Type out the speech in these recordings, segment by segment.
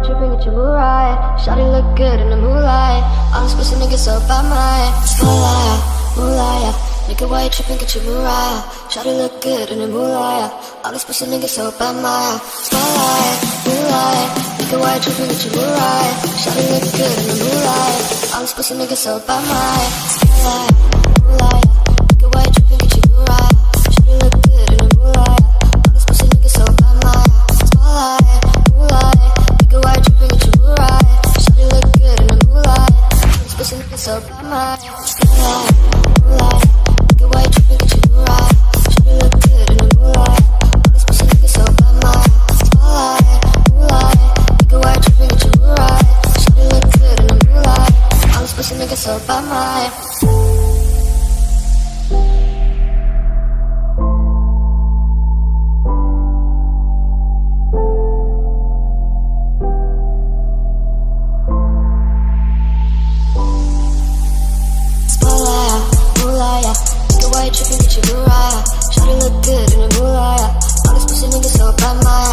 white, tripping at your mood right. Shawty look good in the moonlight. All these pussy niggas so by my moonlight. Nigga white, tripping at your mood right. Shawty look good in the moonlight. All these pussy niggas so by my moonlight. Nigga white, tripping at your mood right. Shawty look good in the moonlight. All these pussy niggas so by my moonlight. Nigga white, tripping at your mood right. Shawty look good in the moonlight. All these pussy niggas so by my moonlight. Nigga white, tripping at your mood right. Shawty look good in the moonlight. All these pussy niggas so by my moonlight. Nigga white, tripping at your mood right. Shawty look good in the moonlight. All these pussy niggas so by my moonlight. Nigga white, tripping at your mood right. Shawty look good in the moonlight. All these pussy niggas so by my. Tripping at your mood right. Shawty look good in the moonlight. All these pussy niggas so by my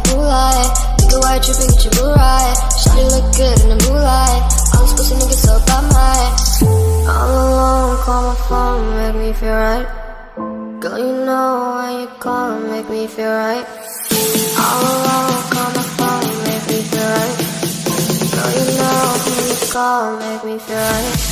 moonlight. Nigga white, tripping at your mood right. Shawty look good in the moonlight. All these pussy niggas so by my. All alone, call my phone, make me feel right. Girl, you know when you call, make me feel right. All alone, call my phone, make me feel right. Girl, you know when you call, make me feel right.